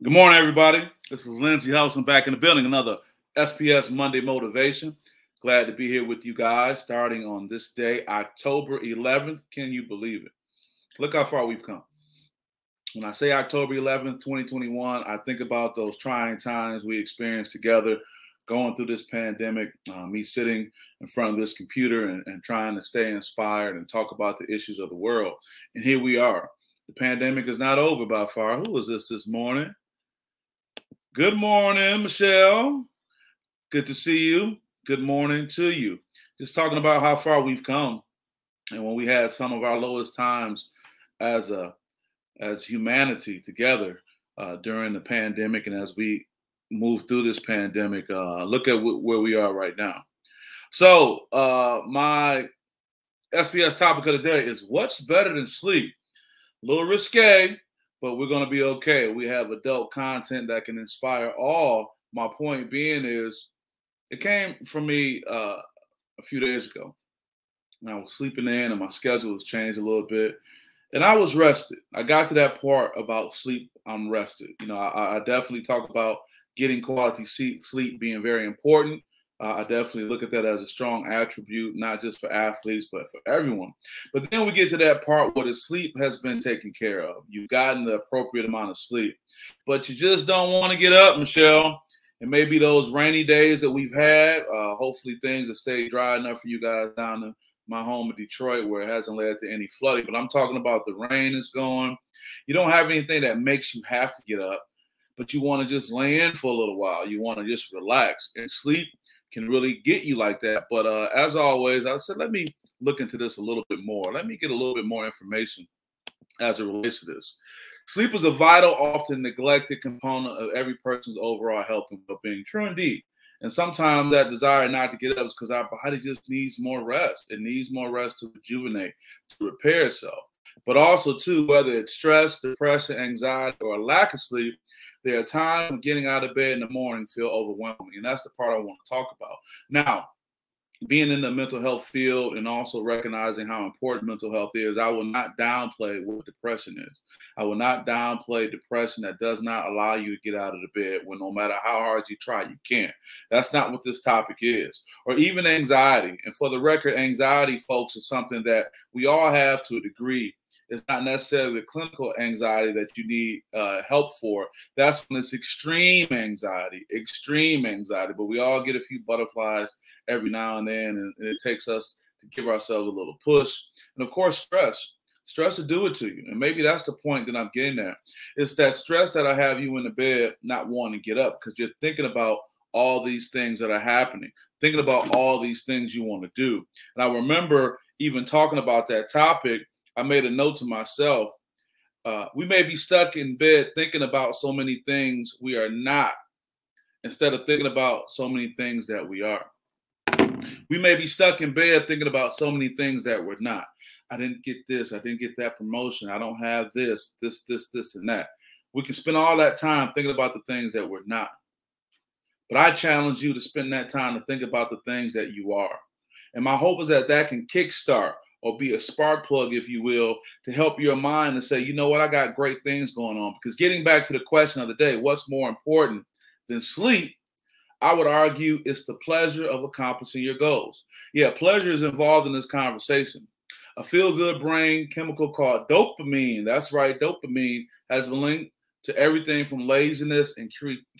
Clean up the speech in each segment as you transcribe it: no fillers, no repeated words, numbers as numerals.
Good morning, everybody. This is Lindsey Housen back in the building. Another SPS Monday Motivation. Glad to be here with you guys starting on this day, October 11th. Can you believe it? Look how far we've come. When I say October 11th, 2021, I think about those trying times we experienced together going through this pandemic, me sitting in front of this computer and trying to stay inspired and talk about the issues of the world. And here we are. The pandemic is not over by far. Who is this morning? Good morning, Michelle. Good to see you. Good morning to you. Just talking about how far we've come, and when we had some of our lowest times as humanity together during the pandemic, and as we move through this pandemic, look at where we are right now. So my SPS topic of the day is what's better than sleep? A little risque, but we're going to be okay. We have adult content that can inspire all. My point being is, it came from me a few days ago. And I was sleeping in, and my schedule has changed a little bit. And I was rested. I got to that part about sleep. I'm rested. You know, I definitely talk about getting quality sleep being very important. I definitely look at that as a strong attribute, not just for athletes, but for everyone. But then we get to that part where the sleep has been taken care of. You've gotten the appropriate amount of sleep, but you just don't want to get up, Michelle. It may be those rainy days that we've had. Hopefully things have stayed dry enough for you guys down in my home of Detroit where it hasn't led to any flooding. But I'm talking about the rain is gone. You don't have anything that makes you have to get up, but you want to just lay in for a little while. You want to just relax, and sleep can really get you like that. But as always, I said, let me look into this a little bit more. Let me get a little bit more information as it relates to this. Sleep is a vital, often neglected component of every person's overall health and well-being. True indeed. And sometimes that desire not to get up is because our body just needs more rest. It needs more rest to rejuvenate, to repair itself. But also, too, whether it's stress, depression, anxiety, or a lack of sleep, there are times when getting out of bed in the morning feel overwhelming. And that's the part I want to talk about. Now, being in the mental health field and also recognizing how important mental health is, I will not downplay what depression is. I will not downplay depression that does not allow you to get out of the bed when no matter how hard you try, you can't. That's not what this topic is. Or even anxiety. And for the record, anxiety, folks, is something that we all have to a degree. It's not necessarily the clinical anxiety that you need help for. That's when it's extreme anxiety. But we all get a few butterflies every now and then, and it takes us to give ourselves a little push. And of course, stress. Stress will do it to you. And maybe that's the point that I'm getting at. It's that stress that I have you in the bed not wanting to get up because you're thinking about all these things that are happening, thinking about all these things you want to do. And I remember even talking about that topic, I made a note to myself. We may be stuck in bed thinking about so many things we are not, instead of thinking about so many things that we are. We may be stuck in bed thinking about so many things that we're not. I didn't get this. I didn't get that promotion. I don't have this, and that. We can spend all that time thinking about the things that we're not. But I challenge you to spend that time to think about the things that you are. And my hope is that that can kickstart or be a spark plug, if you will, to help your mind and say, you know what, I got great things going on. Because getting back to the question of the day, what's more important than sleep? I would argue it's the pleasure of accomplishing your goals. Yeah, pleasure is involved in this conversation. A feel-good brain chemical called dopamine, that's right, dopamine has been linked to everything from laziness and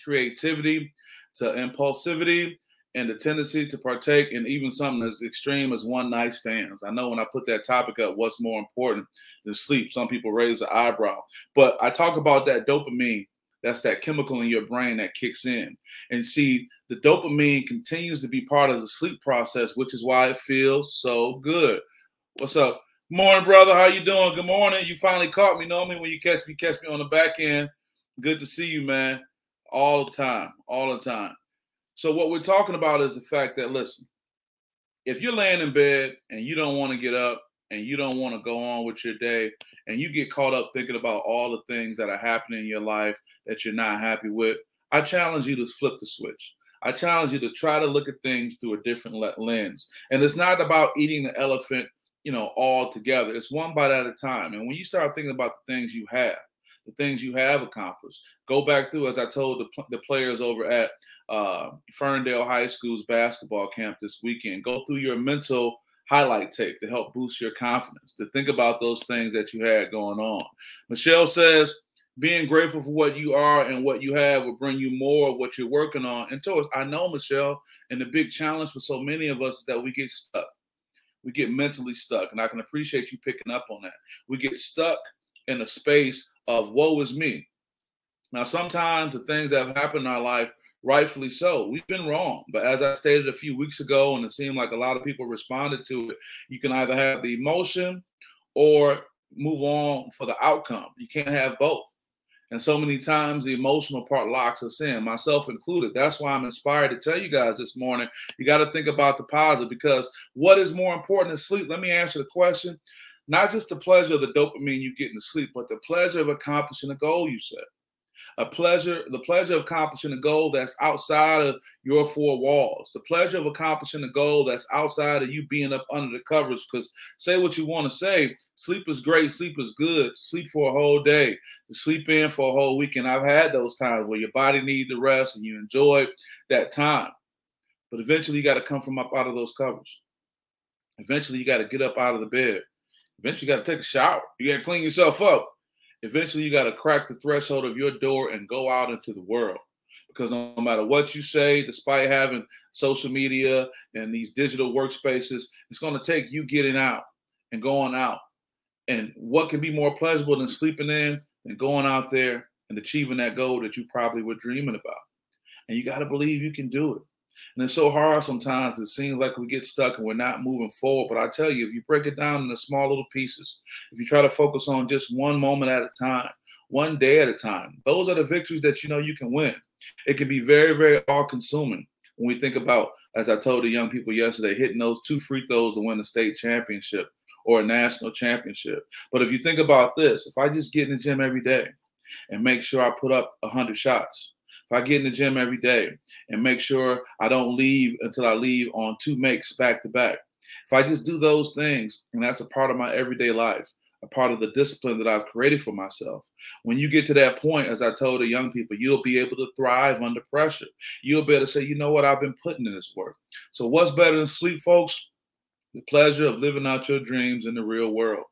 creativity to impulsivity and the tendency to partake in even something as extreme as one-night stands. I know when I put that topic up, what's more important than sleep, some people raise the eyebrow. But I talk about that dopamine. That's that chemical in your brain that kicks in. And see, the dopamine continues to be part of the sleep process, which is why it feels so good. What's up? Good morning, brother. How you doing? Good morning. You finally caught me. Normally when you catch me on the back end. Good to see you, man. All the time. All the time. So what we're talking about is the fact that, listen, if you're laying in bed and you don't want to get up and you don't want to go on with your day and you get caught up thinking about all the things that are happening in your life that you're not happy with, I challenge you to flip the switch. I challenge you to try to look at things through a different lens. And it's not about eating the elephant, all together. It's one bite at a time. And when you start thinking about the things you have, the things you have accomplished. Go back through, as I told the players over at Ferndale High School's basketball camp this weekend, go through your mental highlight tape to help boost your confidence, to think about those things that you had going on. Michelle says, being grateful for what you are and what you have will bring you more of what you're working on. And so I know, Michelle, and the big challenge for so many of us is that we get stuck. We get mentally stuck. And I can appreciate you picking up on that. We get stuck in a space of woe is me. Now, sometimes the things that have happened in our life, rightfully so, we've been wrong. But as I stated a few weeks ago, and it seemed like a lot of people responded to it, you can either have the emotion or move on for the outcome. You can't have both. And so many times the emotional part locks us in, myself included. That's why I'm inspired to tell you guys this morning, you got to think about the positive, because what is more important than sleep? Let me answer the question. Not just the pleasure of the dopamine you get in the sleep, but the pleasure of accomplishing a goal you set. The pleasure of accomplishing a goal that's outside of your four walls. The pleasure of accomplishing a goal that's outside of you being up under the covers. Because say what you want to say, sleep is great, sleep is good. Sleep for a whole day, to sleep in for a whole weekend. I've had those times where your body needs to rest and you enjoy that time. But eventually you got to come from up out of those covers. Eventually you got to get up out of the bed. Eventually you got to take a shower. You got to clean yourself up. Eventually, you got to crack the threshold of your door and go out into the world. Because no matter what you say, despite having social media and these digital workspaces, it's going to take you getting out and going out. And what can be more pleasurable than sleeping in and going out there and achieving that goal that you probably were dreaming about? And you got to believe you can do it. And it's so hard sometimes. It seems like we get stuck and we're not moving forward. But I tell you, if you break it down into small little pieces, if you try to focus on just one moment at a time, one day at a time, those are the victories that you know you can win. It can be very, very all-consuming when we think about, as I told the young people yesterday, hitting those 2 free throws to win a state championship or a national championship. But if you think about this, if I just get in the gym every day and make sure I put up 100 shots, if I get in the gym every day and make sure I don't leave until I leave on 2 makes back to back, if I just do those things, and that's a part of my everyday life, a part of the discipline that I've created for myself, when you get to that point, as I told the young people, you'll be able to thrive under pressure. You'll be able to say, you know what, I've been putting in this work. So what's better than sleep, folks? The pleasure of living out your dreams in the real world.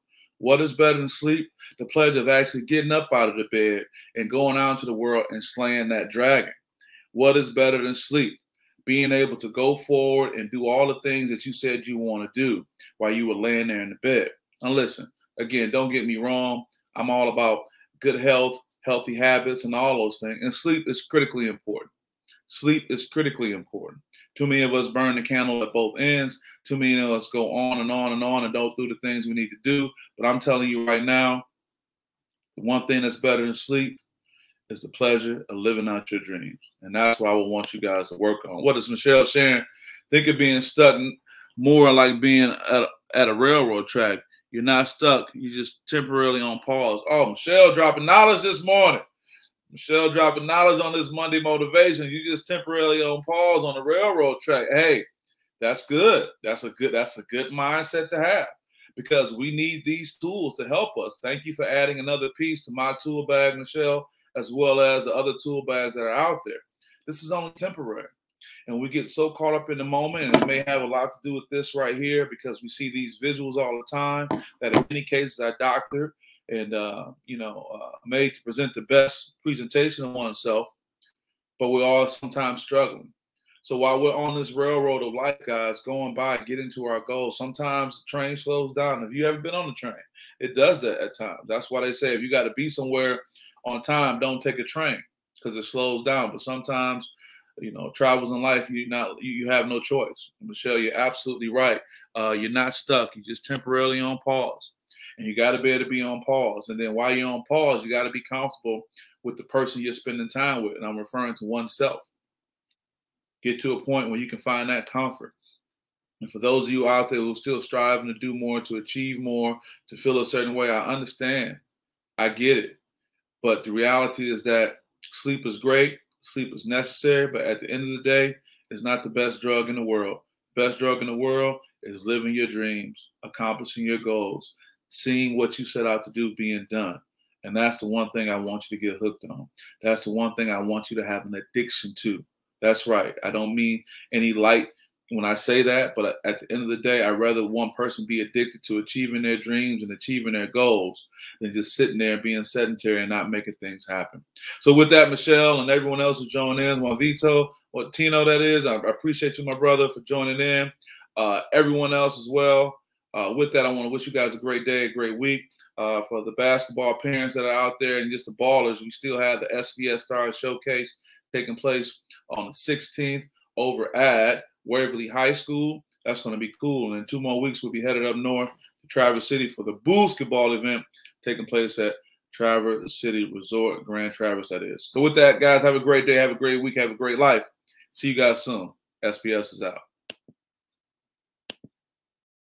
What is better than sleep? The pleasure of actually getting up out of the bed and going out into the world and slaying that dragon. What is better than sleep? Being able to go forward and do all the things that you said you want to do while you were laying there in the bed. Now listen, again, don't get me wrong. I'm all about good health, healthy habits, and all those things. And sleep is critically important. Sleep is critically important. Too many of us burn the candle at both ends. Too many of us go on and on and on and don't do the things we need to do. But I'm telling you right now, the one thing that's better than sleep is the pleasure of living out your dreams. And that's what I would want you guys to work on. What is Michelle sharing? Think of being stuck more like being at a railroad track. You're not stuck. You're just temporarily on pause. Oh, Michelle dropping knowledge this morning. Michelle dropping knowledge on this Monday motivation. You just temporarily on pause on the railroad track. Hey, that's good. That's a good mindset to have, because we need these tools to help us. Thank you for adding another piece to my tool bag, Michelle, as well as the other tool bags that are out there. This is only temporary. And we get so caught up in the moment, and it may have a lot to do with this right here, because we see these visuals all the time that in many cases are doctored and made to present the best presentation of oneself, but we're all sometimes struggling. So while we're on this railroad of life, guys, going by, getting to our goals, sometimes the train slows down. If you haven't been on the train, it does that at times. That's why they say if you got to be somewhere on time, don't take a train, because it slows down. But sometimes, travels in life, you have no choice. Michelle, you're absolutely right. You're not stuck. You're just temporarily on pause. And you got to be able to be on pause. And then while you're on pause, you got to be comfortable with the person you're spending time with. And I'm referring to oneself. Get to a point where you can find that comfort. And for those of you out there who are still striving to do more, to achieve more, to feel a certain way, I understand. I get it. But the reality is that sleep is great. Sleep is necessary. But at the end of the day, it's not the best drug in the world. Best drug in the world is living your dreams, accomplishing your goals, seeing what you set out to do being done. And that's the one thing I want you to get hooked on. That's the one thing I want you to have an addiction to. That's right. I don't mean any light when I say that, but at the end of the day, I'd rather one person be addicted to achieving their dreams and achieving their goals than just sitting there being sedentary and not making things happen. So with that, Michelle and everyone else who joined in, Juan Vito, or Tino that is, I appreciate you, my brother, for joining in. Everyone else as well. With that, I want to wish you guys a great day, a great week. For the basketball parents that are out there and just the ballers, we still have the SPS Stars Showcase taking place on the 16th over at Waverly High School. That's going to be cool. And in 2 more weeks, we'll be headed up north to Traverse City for the basketball event taking place at Traverse City Resort, Grand Traverse, that is. So with that, guys, have a great day, have a great week, have a great life. See you guys soon. SPS is out.